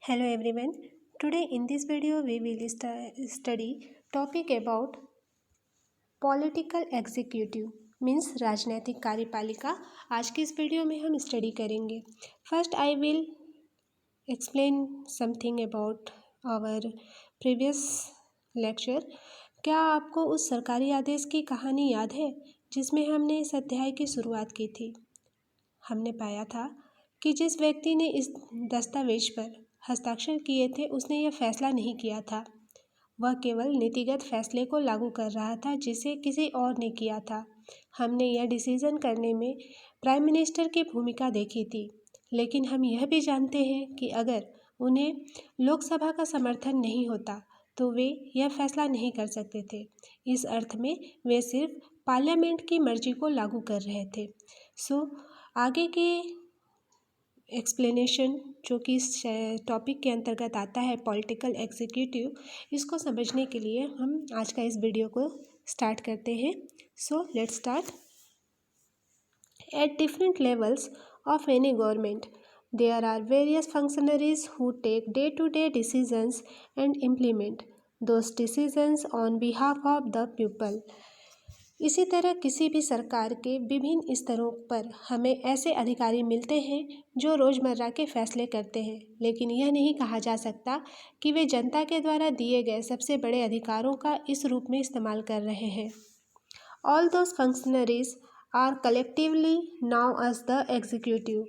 Hello everyone. Today in this video we will study topic about political executive means राजनीतिक कार्यपालिका। आज की इस वीडियो में हम स्टडी करेंगे। First I will explain something about our previous lecture. क्या आपको उस सरकारी आदेश की कहानी याद है जिसमें हमने इस अध्याय की शुरुआत की थी? हमने पाया था कि जिस व्यक्ति ने इस दस्तावेज पर हस्ताक्षर किए थे उसने यह फैसला नहीं किया था। वह केवल नीतिगत फैसले को लागू कर रहा था जिसे किसी और ने किया था। हमने यह डिसीजन करने में प्राइम मिनिस्टर की भूमिका देखी थी, लेकिन हम यह भी जानते हैं कि अगर उन्हें लोकसभा का समर्थन नहीं होता तो वे यह फैसला नहीं कर सकते थे। इस अर्थ में वे सिर्फ पार्लियामेंट की मर्जी को लागू कर रहे थे। आगे के एक्सप्लेनेशन जो कि इस टॉपिक के अंतर्गत आता है पॉलिटिकल एग्जीक्यूटिव, इसको समझने के लिए हम आज का इस वीडियो को स्टार्ट करते हैं। Let's start. At different levels of any government there are various functionaries who take day to day decisions and implement those decisions on behalf of the people. इसी तरह किसी भी सरकार के विभिन्न स्तरों पर हमें ऐसे अधिकारी मिलते हैं जो रोज़मर्रा के फैसले करते हैं, लेकिन यह नहीं कहा जा सकता कि वे जनता के द्वारा दिए गए सबसे बड़े अधिकारों का इस रूप में इस्तेमाल कर रहे हैं। All those functionaries are collectively now as the executive.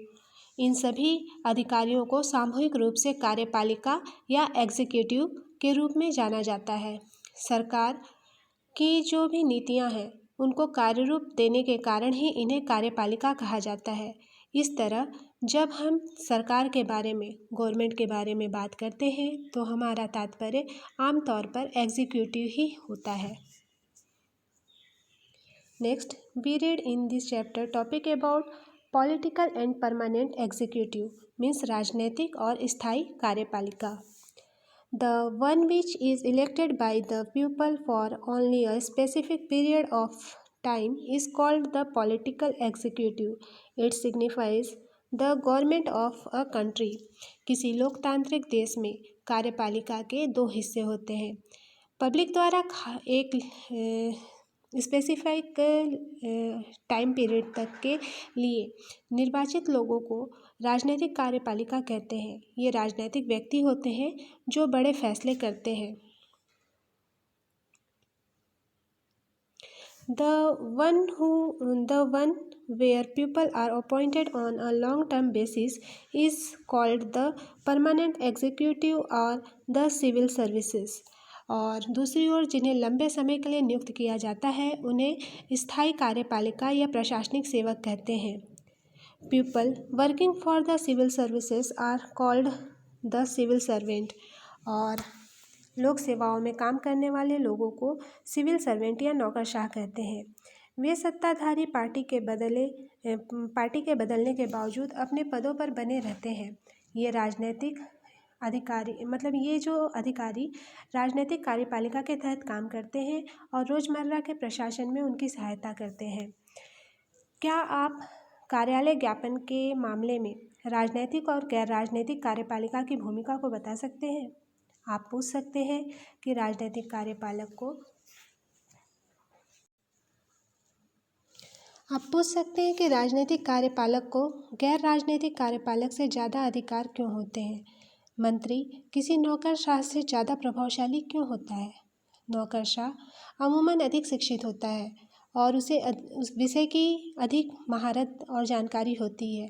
इन सभी अधिकारियों को सामूहिक रूप से कार्यपालिका या एग्जीक्यूटिव के रूप में जाना जाता है। सरकार की जो भी नीतियां हैं उनको कार्यरूप देने के कारण ही इन्हें कार्यपालिका कहा जाता है। इस तरह जब हम सरकार के बारे में, गवर्नमेंट के बारे में बात करते हैं तो हमारा तात्पर्य आमतौर पर एग्जीक्यूटिव ही होता है। Next we read in this chapter topic about political and permanent executive means राजनीतिक और स्थायी कार्यपालिका। The one which is elected by the people for only a specific period of time is called the political executive. It signifies the government of a country. किसी लोकतांत्रिक देश में कार्यपालिका के दो हिस्से होते हैं। पब्लिक द्वारा एक स्पेसिफिक टाइम पीरियड तक के लिए निर्वाचित लोगों को राजनीतिक कार्यपालिका कहते हैं। ये राजनीतिक व्यक्ति होते हैं जो बड़े फैसले करते हैं। The one where people are appointed on a long-term basis is called the permanent executive or the civil services. और दूसरी ओर जिन्हें लंबे समय के लिए नियुक्त किया जाता है उन्हें स्थायी कार्यपालिका या प्रशासनिक सेवक कहते हैं। People working for the civil services are called the civil servant। और लोक सेवाओं में काम करने वाले लोगों को सिविल सर्वेंट या नौकरशाह कहते हैं। वे सत्ताधारी पार्टी के बदलने के बावजूद अपने पदों पर बने रहते हैं। ये राजनीतिक अधिकारी ये जो अधिकारी राजनीतिक कार्यपालिका के तहत काम करते हैं और रोज़मर्रा के प्रशासन में उनकी सहायता करते हैं। क्या आप कार्यालय ज्ञापन के मामले में राजनीतिक और गैर राजनीतिक कार्यपालिका की भूमिका को बता सकते हैं? आप पूछ सकते हैं कि राजनीतिक कार्यपालक को गैर राजनीतिक कार्यपालक से ज़्यादा अधिकार क्यों होते हैं? मंत्री किसी नौकरशाह से ज़्यादा प्रभावशाली क्यों होता है? नौकरशाह अमूमन अधिक शिक्षित होता है और उसे उस विषय की अधिक महारत और जानकारी होती है।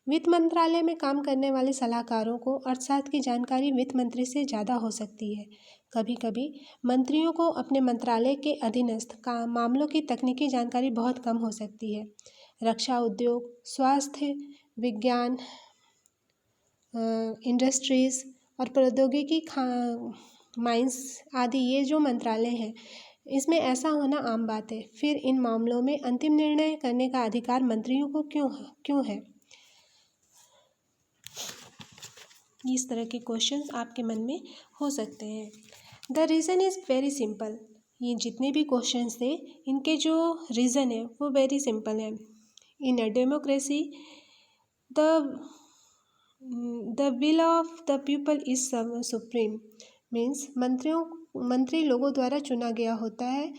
वित्त मंत्रालय में काम करने वाले सलाहकारों को अर्थशास्त्र की जानकारी वित्त मंत्री से ज़्यादा हो सकती है। कभी कभी मंत्रियों को अपने मंत्रालय के अधीनस्थ मामलों की तकनीकी जानकारी बहुत कम हो सकती है। रक्षा उद्योग, स्वास्थ्य, विज्ञान, इंडस्ट्रीज़ और प्रौद्योगिकी, माइंस आदि ये जो मंत्रालय हैं इसमें ऐसा होना आम बात है। फिर इन मामलों में अंतिम निर्णय करने का अधिकार मंत्रियों को क्यों है? इस तरह के क्वेश्चंस आपके मन में हो सकते हैं। The reason is very simple. ये जितने भी क्वेश्चंस थे इनके जो रीज़न है वो वेरी सिंपल है। In a democracy the will of the people is supreme means मंत्री लोगों द्वारा चुना गया होता है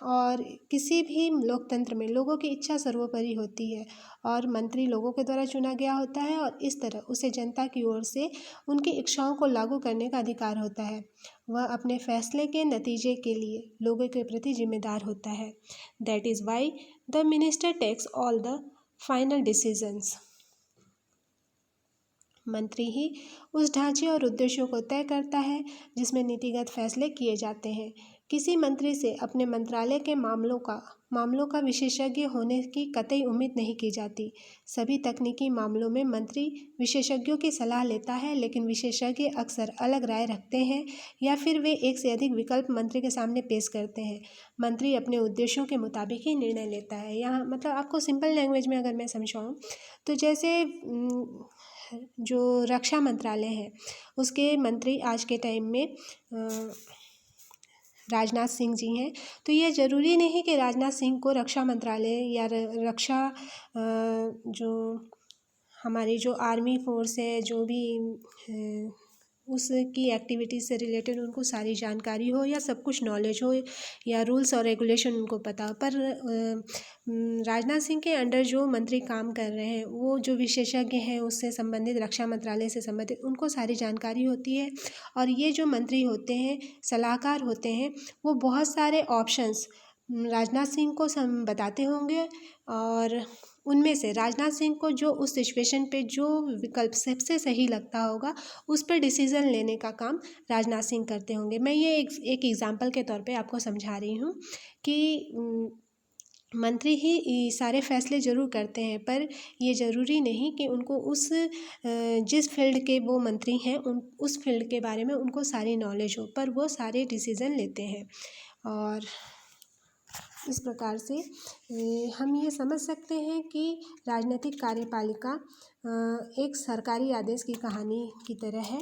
और किसी भी लोकतंत्र में लोगों की इच्छा सर्वोपरि होती है और मंत्री लोगों के द्वारा चुना गया होता है और इस तरह उसे जनता की ओर से उनकी इच्छाओं को लागू करने का अधिकार होता है। वह अपने फैसले के नतीजे के लिए लोगों के प्रति जिम्मेदार होता है। That is why the minister takes all the final decisions. मंत्री ही उस ढांचे और उद्देश्यों को तय करता है जिसमें नीतिगत फैसले किए जाते हैं। किसी मंत्री से अपने मंत्रालय के मामलों का विशेषज्ञ होने की कतई उम्मीद नहीं की जाती। सभी तकनीकी मामलों में मंत्री विशेषज्ञों की सलाह लेता है, लेकिन विशेषज्ञ अक्सर अलग राय रखते हैं या फिर वे एक से अधिक विकल्प मंत्री के सामने पेश करते हैं। मंत्री अपने उद्देश्यों के मुताबिक ही निर्णय लेता है। यहाँ मतलब आपको सिंपल लैंग्वेज में अगर मैं समझाऊँ तो जैसे जो रक्षा मंत्रालय है उसके मंत्री आज के टाइम में राजनाथ सिंह जी हैं, तो ये ज़रूरी नहीं कि राजनाथ सिंह को रक्षा मंत्रालय या रक्षा जो हमारी जो आर्मी फोर्स है जो भी उसकी एक्टिविटीज़ से रिलेटेड उनको सारी जानकारी हो या सब कुछ नॉलेज हो या रूल्स और रेगुलेशन उनको पता हो, पर राजनाथ सिंह के अंडर जो मंत्री काम कर रहे हैं वो जो विशेषज्ञ हैं उससे संबंधित रक्षा मंत्रालय से संबंधित उनको सारी जानकारी होती है। और ये जो मंत्री होते हैं सलाहकार होते हैं वो बहुत सारे ऑप्शंस राजनाथ सिंह को बताते होंगे और उनमें से राजनाथ सिंह को जो उस सिचुएशन पे जो विकल्प सबसे सही लगता होगा उस पर डिसीज़न लेने का काम राजनाथ सिंह करते होंगे। मैं ये एक एग्ज़ाम्पल के तौर पे आपको समझा रही हूँ कि मंत्री ही सारे फैसले ज़रूर करते हैं, पर ये ज़रूरी नहीं कि उनको उस जिस फील्ड के वो मंत्री हैं उस फील्ड के बारे में उनको सारी नॉलेज हो, पर वो सारे डिसीज़न लेते हैं। और इस प्रकार से हम ये समझ सकते हैं कि राजनीतिक कार्यपालिका एक सरकारी आदेश की कहानी की तरह है।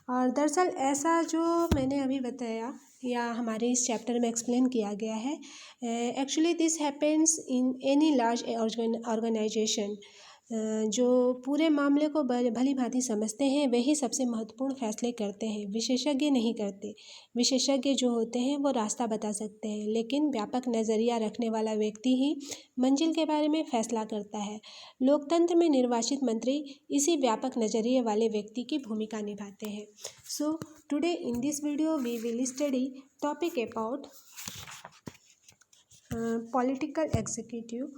और दरअसल ऐसा जो मैंने अभी बताया या हमारे इस चैप्टर में एक्सप्लेन किया गया है, actually this happens in any large organization. जो पूरे मामले को भली भांति समझते हैं वही सबसे महत्वपूर्ण फैसले करते हैं, विशेषज्ञ नहीं करते। विशेषज्ञ जो होते हैं वो रास्ता बता सकते हैं, लेकिन व्यापक नज़रिया रखने वाला व्यक्ति ही मंजिल के बारे में फैसला करता है। लोकतंत्र में निर्वाचित मंत्री इसी व्यापक नज़रिए वाले व्यक्ति की भूमिका निभाते हैं। So today in this video we will study topic about political executive.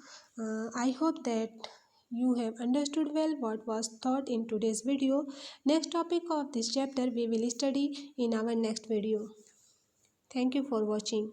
I hope that you have understood well what was taught in today's video. Next topic of this chapter we will study in our next video. Thank you for watching.